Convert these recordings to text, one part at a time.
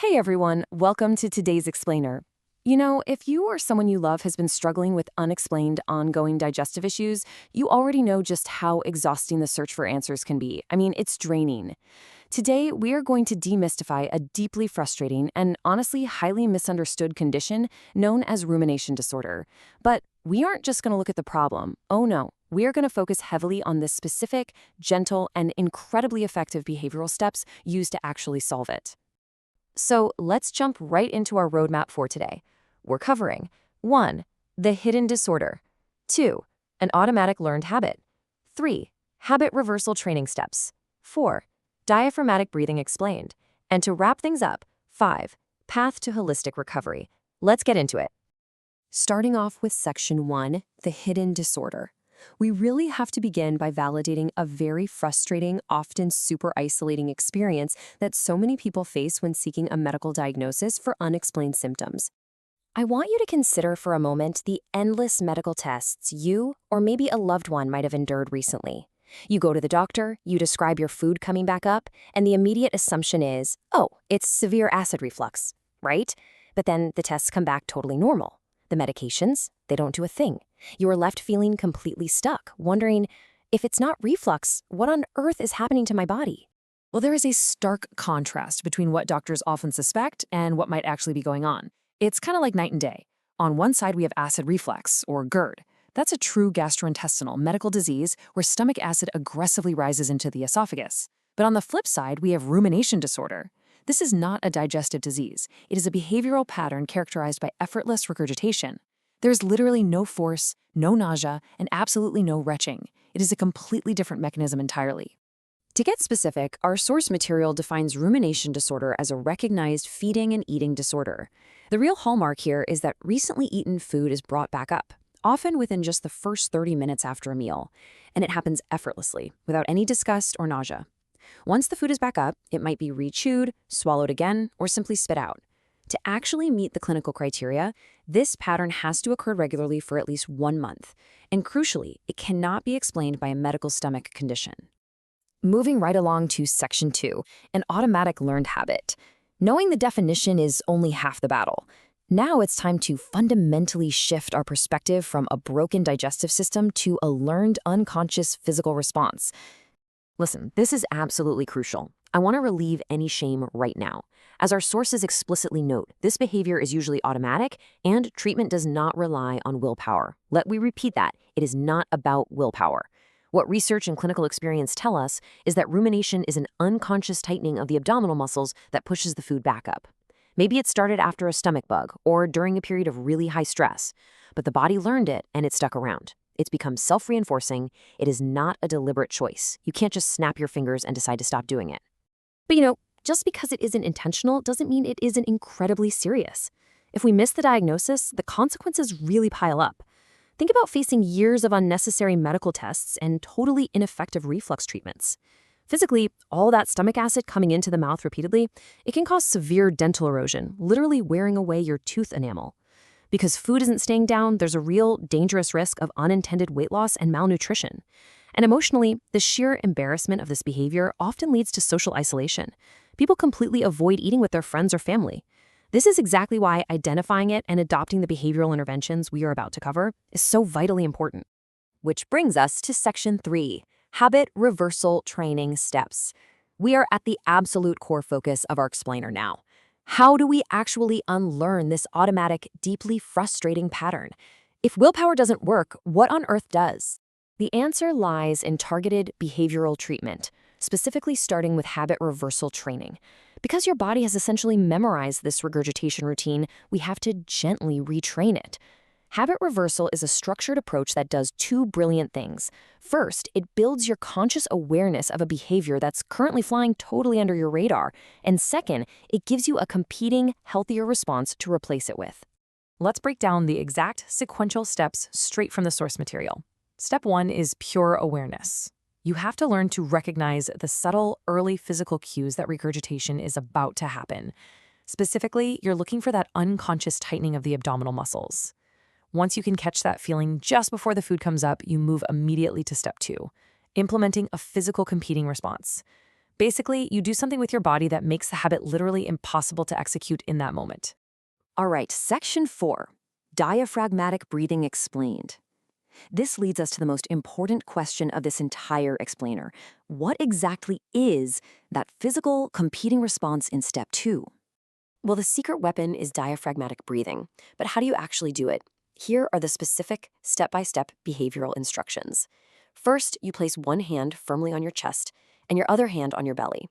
Hey everyone, welcome to today's explainer. If you or someone you love has been struggling with unexplained, ongoing digestive issues, you already know just how exhausting the search for answers can be. It's draining. Today, we are going to demystify a deeply frustrating and honestly highly misunderstood condition known as rumination disorder. But we aren't just going to look at the problem. Oh no. We are going to focus heavily on the specific, gentle, and incredibly effective behavioral steps used to actually solve it. So let's jump right into our roadmap for today. We're covering 1. The hidden disorder. 2. An automatic learned habit. 3. Habit reversal training steps. 4. Diaphragmatic breathing explained. And to wrap things up, 5. Path to holistic recovery. Let's get into it. Starting off with Section 1, the hidden disorder. We really have to begin by validating a very frustrating, often super isolating experience that so many people face when seeking a medical diagnosis for unexplained symptoms. I want you to consider for a moment the endless medical tests you or maybe a loved one might have endured recently. You go to the doctor, you describe your food coming back up, and the immediate assumption is, oh, it's severe acid reflux, right? But then the tests come back totally normal. The medications, they don't do a thing. You are left feeling completely stuck, wondering, if it's not reflux, what on earth is happening to my body? Well, there is a stark contrast between what doctors often suspect and what might actually be going on. It's kind of like night and day. On one side, we have acid reflux, or GERD. That's a true gastrointestinal medical disease where stomach acid aggressively rises into the esophagus. But on the flip side, we have rumination disorder. This is not a digestive disease. It is a behavioral pattern characterized by effortless regurgitation. There's literally no force, no nausea, and absolutely no retching. It is a completely different mechanism entirely. To get specific, our source material defines rumination disorder as a recognized feeding and eating disorder. The real hallmark here is that recently eaten food is brought back up, often within just the first 30 minutes after a meal, and it happens effortlessly, without any disgust or nausea. Once the food is back up, it might be rechewed, swallowed again, or simply spit out. To actually meet the clinical criteria, this pattern has to occur regularly for at least 1 month, and crucially, it cannot be explained by a medical stomach condition. Moving right along to Section 2, an automatic learned habit. Knowing the definition is only half the battle. Now it's time to fundamentally shift our perspective from a broken digestive system to a learned unconscious physical response. Listen, this is absolutely crucial. I want to relieve any shame right now. As our sources explicitly note, this behavior is usually automatic, and treatment does not rely on willpower. Let me repeat that. It is not about willpower. What research and clinical experience tell us is that rumination is an unconscious tightening of the abdominal muscles that pushes the food back up. Maybe it started after a stomach bug or during a period of really high stress, but the body learned it and it stuck around. It's become self-reinforcing. It is not a deliberate choice. You can't just snap your fingers and decide to stop doing it. But just because it isn't intentional doesn't mean it isn't incredibly serious. If we miss the diagnosis, the consequences really pile up. Think about facing years of unnecessary medical tests and totally ineffective reflux treatments. Physically, all that stomach acid coming into the mouth repeatedly, it can cause severe dental erosion, literally wearing away your tooth enamel. Because food isn't staying down, there's a real dangerous risk of unintended weight loss and malnutrition. And emotionally, the sheer embarrassment of this behavior often leads to social isolation. People completely avoid eating with their friends or family. This is exactly why identifying it and adopting the behavioral interventions we are about to cover is so vitally important. Which brings us to Section 3, Habit Reversal Training Steps. We are at the absolute core focus of our explainer now. How do we actually unlearn this automatic, deeply frustrating pattern? If willpower doesn't work, what on earth does? The answer lies in targeted behavioral treatment, specifically starting with habit reversal training. Because your body has essentially memorized this regurgitation routine, we have to gently retrain it. Habit reversal is a structured approach that does 2 brilliant things. First, it builds your conscious awareness of a behavior that's currently flying totally under your radar. And second, it gives you a competing, healthier response to replace it with. Let's break down the exact sequential steps straight from the source material. Step 1 is pure awareness. You have to learn to recognize the subtle, early physical cues that regurgitation is about to happen. Specifically, you're looking for that unconscious tightening of the abdominal muscles. Once you can catch that feeling just before the food comes up, you move immediately to step 2, implementing a physical competing response. Basically, you do something with your body that makes the habit literally impossible to execute in that moment. All right, section 4, diaphragmatic breathing explained. This leads us to the most important question of this entire explainer. What exactly is that physical competing response in step 2? Well, the secret weapon is diaphragmatic breathing, but how do you actually do it? Here are the specific step-by-step behavioral instructions. First, you place one hand firmly on your chest and your other hand on your belly.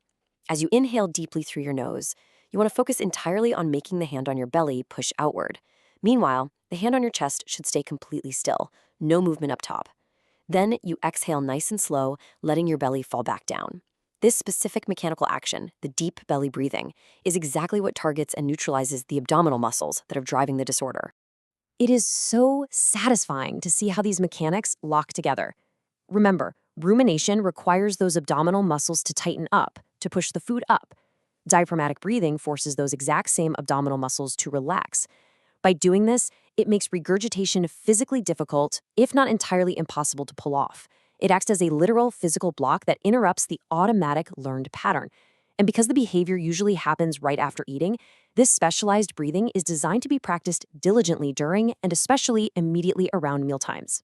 As you inhale deeply through your nose, you want to focus entirely on making the hand on your belly push outward. Meanwhile, the hand on your chest should stay completely still, no movement up top. Then you exhale nice and slow, letting your belly fall back down. This specific mechanical action, the deep belly breathing, is exactly what targets and neutralizes the abdominal muscles that are driving the disorder. It is so satisfying to see how these mechanics lock together. Remember, rumination requires those abdominal muscles to tighten up, to push the food up. Diaphragmatic breathing forces those exact same abdominal muscles to relax. By doing this, it makes regurgitation physically difficult, if not entirely impossible to pull off. It acts as a literal physical block that interrupts the automatic learned pattern. And because the behavior usually happens right after eating, this specialized breathing is designed to be practiced diligently during and especially immediately around mealtimes.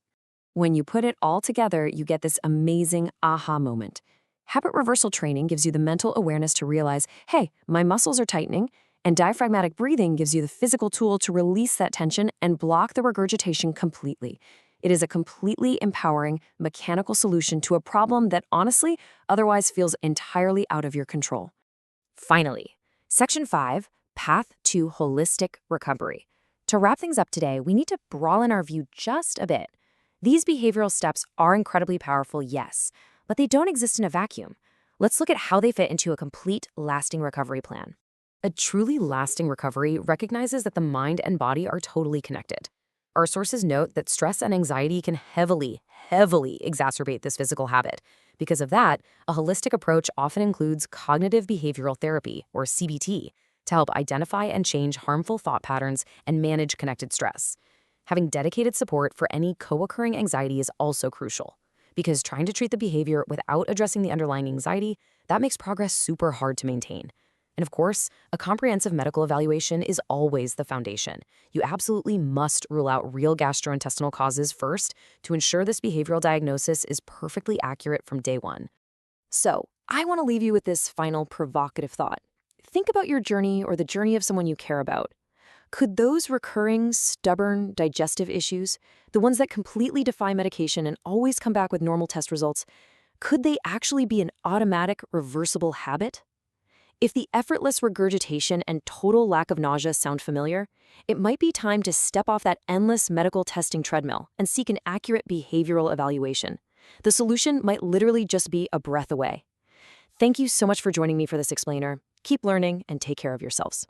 When you put it all together, you get this amazing aha moment. Habit reversal training gives you the mental awareness to realize, hey, my muscles are tightening, and diaphragmatic breathing gives you the physical tool to release that tension and block the regurgitation completely. It is a completely empowering, mechanical solution to a problem that honestly otherwise feels entirely out of your control. Finally, Section 5, Path to Holistic Recovery. To wrap things up today, we need to broaden our view just a bit. These behavioral steps are incredibly powerful, yes, but they don't exist in a vacuum. Let's look at how they fit into a complete, lasting recovery plan. A truly lasting recovery recognizes that the mind and body are totally connected. Our sources note that stress and anxiety can heavily exacerbate this physical habit. Because of that, a holistic approach often includes cognitive behavioral therapy, or CBT, to help identify and change harmful thought patterns and manage connected stress. Having dedicated support for any co-occurring anxiety is also crucial, because trying to treat the behavior without addressing the underlying anxiety, that makes progress super hard to maintain. And of course, a comprehensive medical evaluation is always the foundation. You absolutely must rule out real gastrointestinal causes first to ensure this behavioral diagnosis is perfectly accurate from day one. So, I want to leave you with this final provocative thought. Think about your journey or the journey of someone you care about. Could those recurring, stubborn, digestive issues, the ones that completely defy medication and always come back with normal test results, could they actually be an automatic, reversible habit? If the effortless regurgitation and total lack of nausea sound familiar, it might be time to step off that endless medical testing treadmill and seek an accurate behavioral evaluation. The solution might literally just be a breath away. Thank you so much for joining me for this explainer. Keep learning and take care of yourselves.